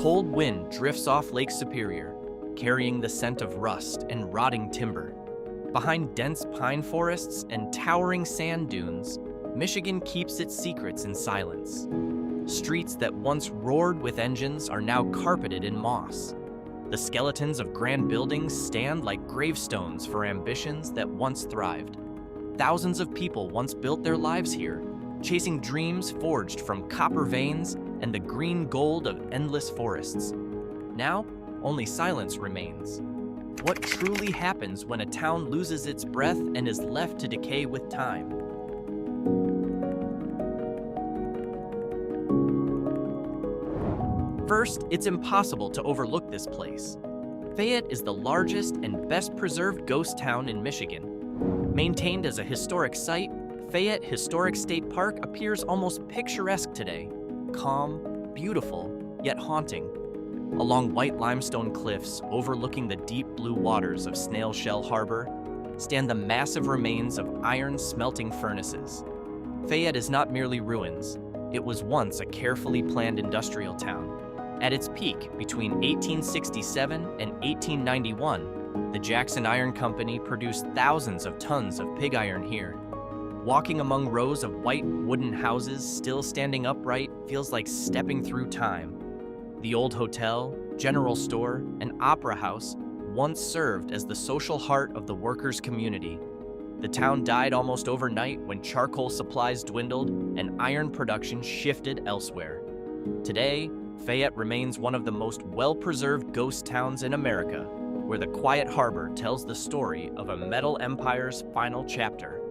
cold wind drifts off Lake Superior, carrying the scent of rust and rotting timber. Behind dense pine forests and towering sand dunes, Michigan keeps its secrets in silence. Streets that once roared with engines are now carpeted in moss. The skeletons of grand buildings stand like gravestones for ambitions that once thrived. Thousands of people once built their lives here, chasing dreams forged from copper veins and the green gold of endless forests. Now, only silence remains. What truly happens when a town loses its breath and is left to decay with time? First, it's impossible to overlook this place. Fayette is the largest and best preserved ghost town in Michigan. Maintained as a historic site, Fayette Historic State Park appears almost picturesque today. Calm, beautiful, yet haunting. Along white limestone cliffs overlooking the deep blue waters of Snail Shell Harbor stand the massive remains of iron smelting furnaces. Fayette is not merely ruins. It was once a carefully planned industrial town. At its peak, between 1867 and 1891, the Jackson Iron Company produced thousands of tons of pig iron here. Walking among rows of white wooden houses still standing upright feels like stepping through time. The old hotel, general store, and opera house once served as the social heart of the workers' community. The town died almost overnight when charcoal supplies dwindled and iron production shifted elsewhere. Today, Fayette remains one of the most well-preserved ghost towns in America, where the quiet harbor tells the story of a metal empire's final chapter.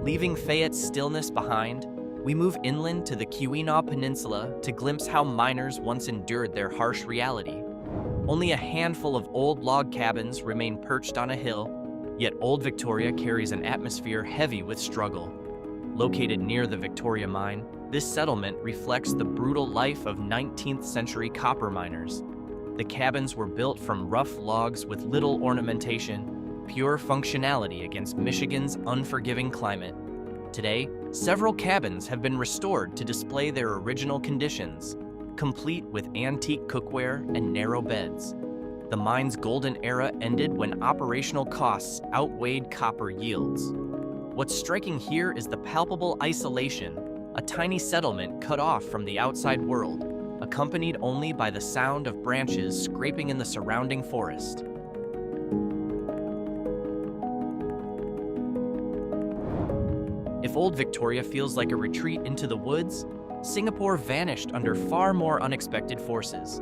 Leaving Fayette's stillness behind, we move inland to the Upper Peninsula to glimpse how miners once endured their harsh reality. Only a handful of old log cabins remain perched on a hill, yet Old Victoria carries an atmosphere heavy with struggle. Located near the Victoria mine, this settlement reflects the brutal life of 19th century copper miners. The cabins were built from rough logs with little ornamentation, pure functionality against Michigan's unforgiving climate. Today, several cabins have been restored to display their original conditions, complete with antique cookware and narrow beds. The mine's golden era ended when operational costs outweighed copper yields. What's striking here is the palpable isolation, a tiny settlement cut off from the outside world, accompanied only by the sound of branches scraping in the surrounding forest. If Old Victoria feels like a retreat into the woods, Singapore vanished under far more unexpected forces.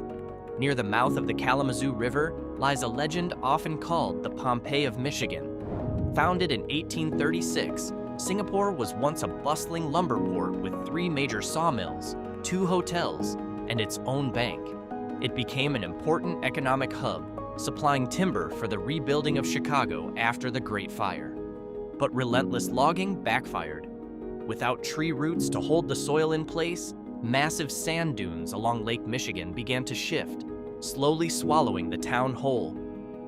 Near the mouth of the Kalamazoo River lies a legend often called the Pompeii of Michigan. Founded in 1836, Singapore was once a bustling lumber port with 3 major sawmills, 2 hotels, and its own bank. It became an important economic hub, supplying timber for the rebuilding of Chicago after the Great Fire. But relentless logging backfired. Without tree roots to hold the soil in place, massive sand dunes along Lake Michigan began to shift, slowly swallowing the town whole.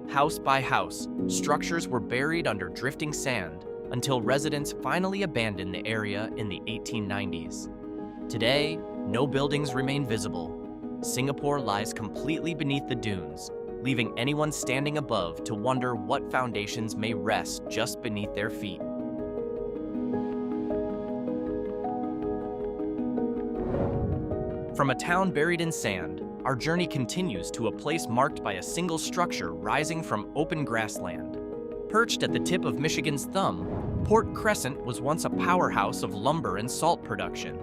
House by house, structures were buried under drifting sand until residents finally abandoned the area in the 1890s. Today, no buildings remain visible. Singapore lies completely beneath the dunes, leaving anyone standing above to wonder what foundations may rest just beneath their feet. From a town buried in sand, our journey continues to a place marked by a single structure rising from open grassland. Perched at the tip of Michigan's thumb, Port Crescent was once a powerhouse of lumber and salt production.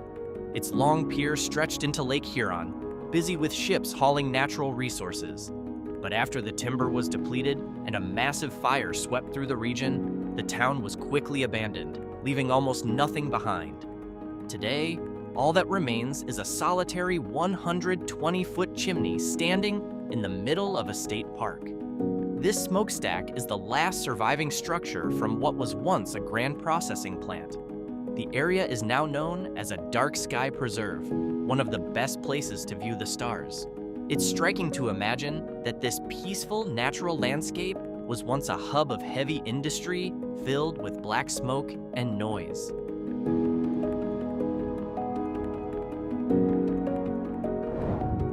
Its long pier stretched into Lake Huron, busy with ships hauling natural resources. But after the timber was depleted and a massive fire swept through the region, the town was quickly abandoned, leaving almost nothing behind. Today, all that remains is a solitary 120-foot chimney standing in the middle of a state park. This smokestack is the last surviving structure from what was once a grand processing plant. The area is now known as a dark sky preserve, one of the best places to view the stars. It's striking to imagine that this peaceful natural landscape was once a hub of heavy industry filled with black smoke and noise.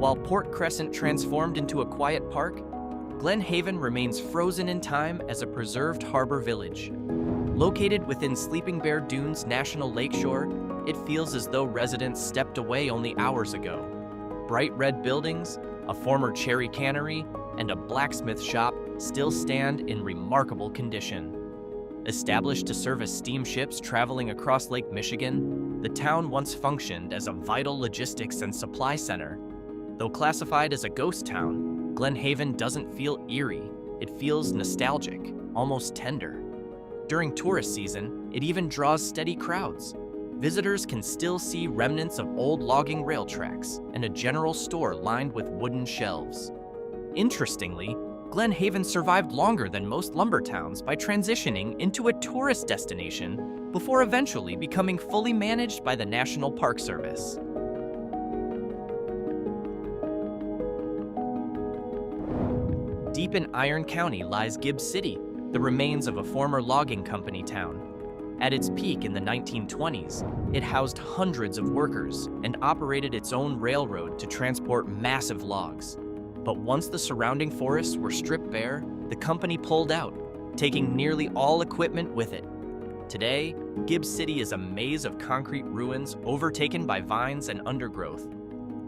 While Port Crescent transformed into a quiet park, Glen Haven remains frozen in time as a preserved harbor village. Located within Sleeping Bear Dunes National Lakeshore, it feels as though residents stepped away only hours ago. Bright red buildings, a former cherry cannery, and a blacksmith shop still stand in remarkable condition. Established to service steamships traveling across Lake Michigan, the town once functioned as a vital logistics and supply center. Though classified as a ghost town, Glen Haven doesn't feel eerie. It feels nostalgic, almost tender. During tourist season, it even draws steady crowds. Visitors can still see remnants of old logging rail tracks and a general store lined with wooden shelves. Interestingly, Glen Haven survived longer than most lumber towns by transitioning into a tourist destination before eventually becoming fully managed by the National Park Service. Deep in Iron County lies Gibbs City, the remains of a former logging company town. At its peak in the 1920s, it housed hundreds of workers and operated its own railroad to transport massive logs. But once the surrounding forests were stripped bare, the company pulled out, taking nearly all equipment with it. Today, Gibbs City is a maze of concrete ruins overtaken by vines and undergrowth.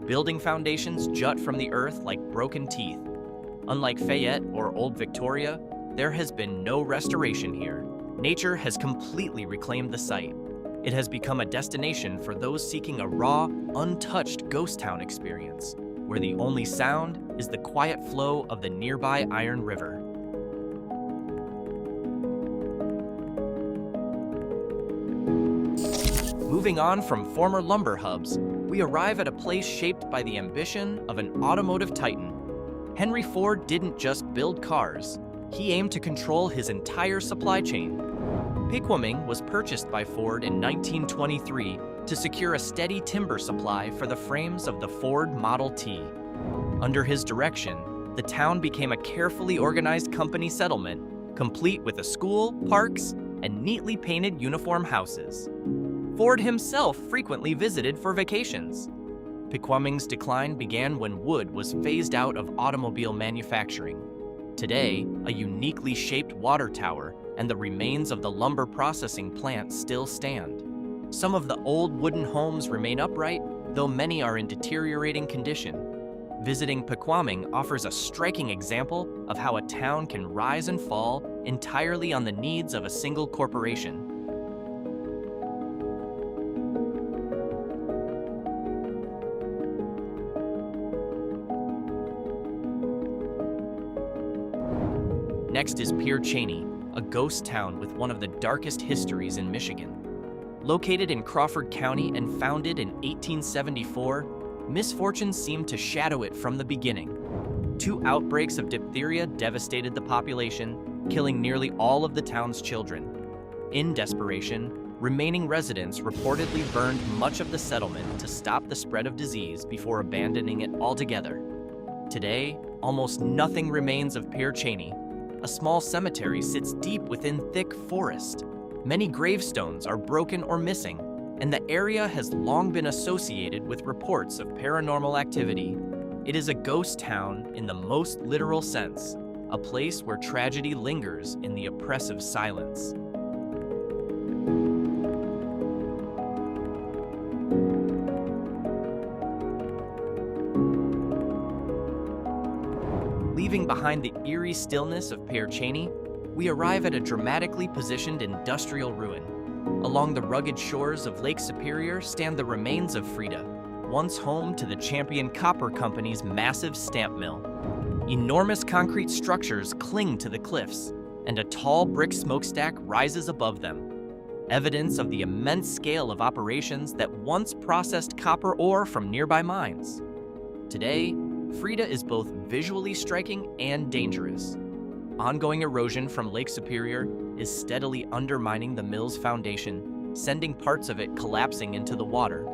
Building foundations jut from the earth like broken teeth. Unlike Fayette or Old Victoria, there has been no restoration here. Nature has completely reclaimed the site. It has become a destination for those seeking a raw, untouched ghost town experience, where the only sound is the quiet flow of the nearby Iron River. Moving on from former lumber hubs, we arrive at a place shaped by the ambition of an automotive titan. Henry Ford didn't just build cars, he aimed to control his entire supply chain. Pequaming was purchased by Ford in 1923 to secure a steady timber supply for the frames of the Ford Model T. Under his direction, the town became a carefully organized company settlement, complete with a school, parks, and neatly painted uniform houses. Ford himself frequently visited for vacations. Pequaming's decline began when wood was phased out of automobile manufacturing. Today, a uniquely shaped water tower and the remains of the lumber processing plant still stand. Some of the old wooden homes remain upright, though many are in deteriorating condition. Visiting Pequaming offers a striking example of how a town can rise and fall entirely on the needs of a single corporation. Next is Pere Cheney, a ghost town with one of the darkest histories in Michigan. Located in Crawford County and founded in 1874, misfortune seemed to shadow it from the beginning. 2 outbreaks of diphtheria devastated the population, killing nearly all of the town's children. In desperation, remaining residents reportedly burned much of the settlement to stop the spread of disease before abandoning it altogether. Today, almost nothing remains of Pere Cheney. A small cemetery sits deep within thick forest. Many gravestones are broken or missing, and the area has long been associated with reports of paranormal activity. It is a ghost town in the most literal sense, a place where tragedy lingers in the oppressive silence. Leaving behind the eerie stillness of Pere Cheney, we arrive at a dramatically positioned industrial ruin. Along the rugged shores of Lake Superior stand the remains of Freda, once home to the Champion Copper Company's massive stamp mill. Enormous concrete structures cling to the cliffs, and a tall brick smokestack rises above them. Evidence of the immense scale of operations that once processed copper ore from nearby mines. Today, Freda is both visually striking and dangerous. Ongoing erosion from Lake Superior is steadily undermining the mill's foundation, sending parts of it collapsing into the water.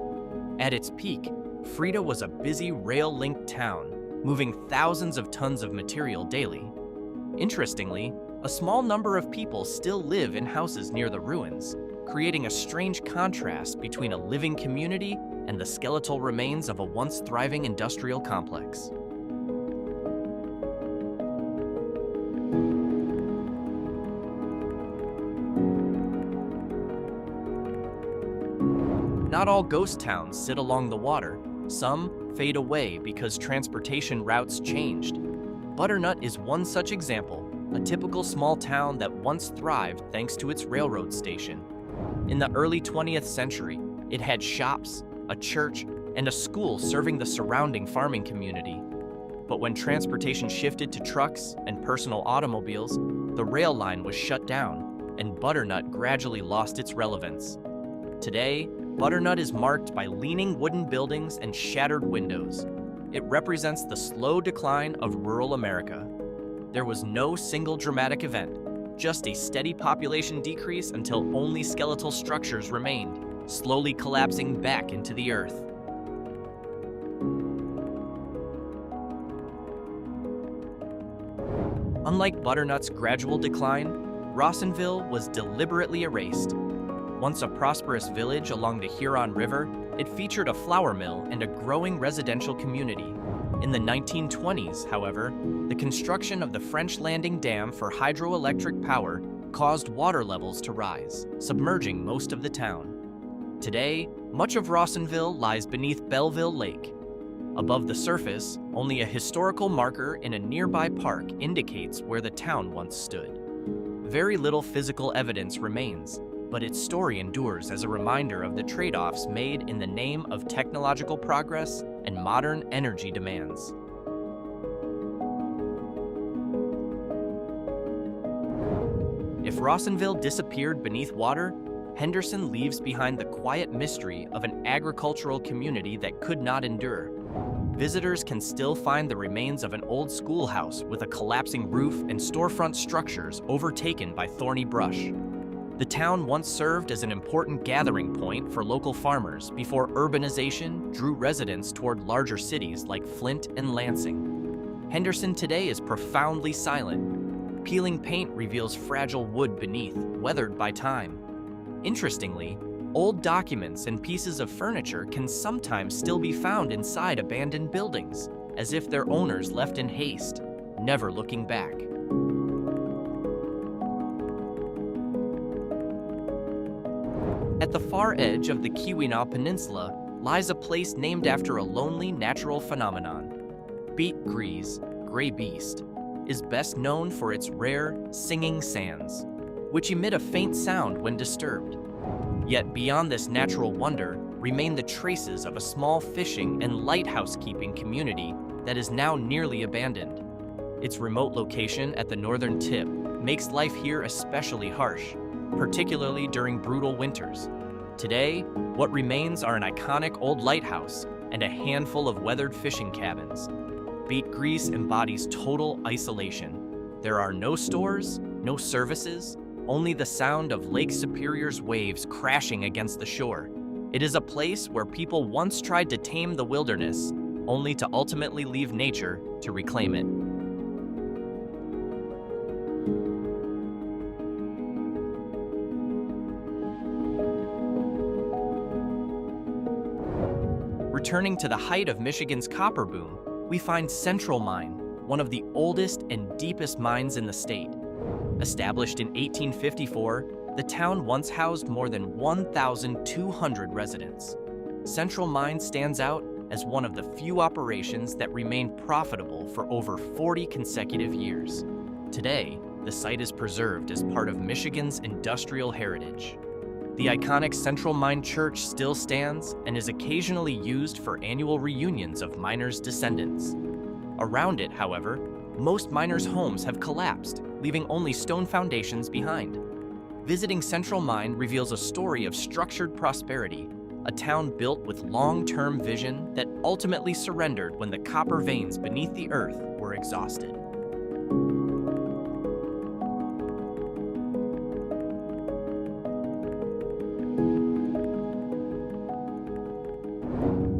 At its peak, Freda was a busy rail-linked town, moving thousands of tons of material daily. Interestingly, a small number of people still live in houses near the ruins, creating a strange contrast between a living community and the skeletal remains of a once thriving industrial complex. Not all ghost towns sit along the water. Some fade away because transportation routes changed. Butternut is one such example, a typical small town that once thrived thanks to its railroad station. In the early 20th century, it had shops, a church, and a school serving the surrounding farming community. But when transportation shifted to trucks and personal automobiles, the rail line was shut down, and Butternut gradually lost its relevance. Today, Butternut is marked by leaning wooden buildings and shattered windows. It represents the slow decline of rural America. There was no single dramatic event, just a steady population decrease until only skeletal structures remained, slowly collapsing back into the earth. Unlike Butternut's gradual decline, Rawsonville was deliberately erased. Once a prosperous village along the Huron River, it featured a flour mill and a growing residential community. In the 1920s, however, the construction of the French Landing Dam for hydroelectric power caused water levels to rise, submerging most of the town. Today, much of Rawsonville lies beneath Belleville Lake. Above the surface, only a historical marker in a nearby park indicates where the town once stood. Very little physical evidence remains, but its story endures as a reminder of the trade-offs made in the name of technological progress and modern energy demands. If Rawsonville disappeared beneath water, Henderson leaves behind the quiet mystery of an agricultural community that could not endure. Visitors can still find the remains of an old schoolhouse with a collapsing roof and storefront structures overtaken by thorny brush. The town once served as an important gathering point for local farmers before urbanization drew residents toward larger cities like Flint and Lansing. Henderson today is profoundly silent. Peeling paint reveals fragile wood beneath, weathered by time. Interestingly, old documents and pieces of furniture can sometimes still be found inside abandoned buildings, as if their owners left in haste, never looking back. At the far edge of the Upper Peninsula lies a place named after a lonely natural phenomenon. Bete Grise, Gray Beast, is best known for its rare, singing sands, which emit a faint sound when disturbed. Yet beyond this natural wonder remain the traces of a small fishing and lighthouse-keeping community that is now nearly abandoned. Its remote location at the northern tip makes life here especially harsh, particularly during brutal winters. Today, what remains are an iconic old lighthouse and a handful of weathered fishing cabins. Bete Grise embodies total isolation. There are no stores, no services, only the sound of Lake Superior's waves crashing against the shore. It is a place where people once tried to tame the wilderness, only to ultimately leave nature to reclaim it. Returning to the height of Michigan's copper boom, we find Central Mine, one of the oldest and deepest mines in the state. Established in 1854, the town once housed more than 1,200 residents. Central Mine stands out as one of the few operations that remained profitable for over 40 consecutive years. Today, the site is preserved as part of Michigan's industrial heritage. The iconic Central Mine Church still stands and is occasionally used for annual reunions of miners' descendants. Around it, however, most miners' homes have collapsed, leaving only stone foundations behind. Visiting Central Mine reveals a story of structured prosperity, a town built with long-term vision that ultimately surrendered when the copper veins beneath the earth were exhausted.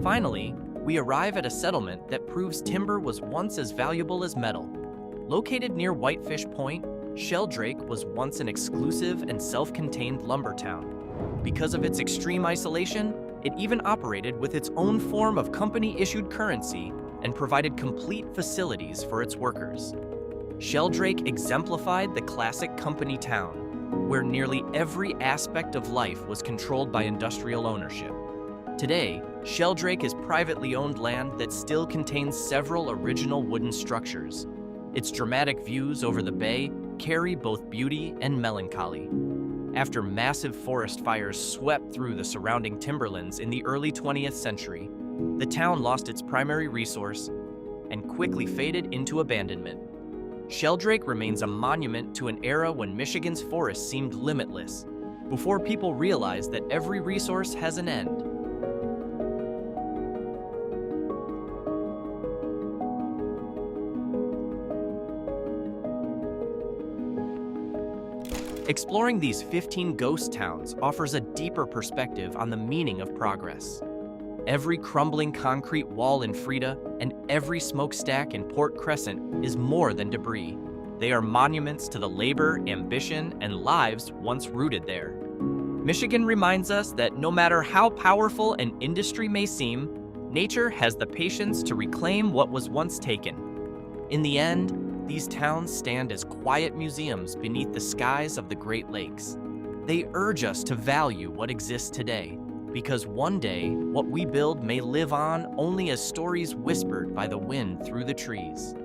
Finally, we arrive at a settlement that proves timber was once as valuable as metal. Located near Whitefish Point, Shelldrake was once an exclusive and self-contained lumber town. Because of its extreme isolation, It even operated with its own form of company-issued currency and provided complete facilities for its workers. Shelldrake exemplified the classic company town, where nearly every aspect of life was controlled by industrial ownership. Today, Shelldrake is privately owned land that still contains several original wooden structures. Its dramatic views over the bay carry both beauty and melancholy. After massive forest fires swept through the surrounding timberlands in the early 20th century, the town lost its primary resource and quickly faded into abandonment. Shelldrake remains a monument to an era when Michigan's forests seemed limitless, before people realized that every resource has an end. Exploring these 15 ghost towns offers a deeper perspective on the meaning of progress. Every crumbling concrete wall in Freda and every smokestack in Port Crescent is more than debris. They are monuments to the labor, ambition, and lives once rooted there. Michigan reminds us that no matter how powerful an industry may seem, nature has the patience to reclaim what was once taken. In the end, these towns stand as quiet museums beneath the skies of the Great Lakes. They urge us to value what exists today, because one day, what we build may live on only as stories whispered by the wind through the trees.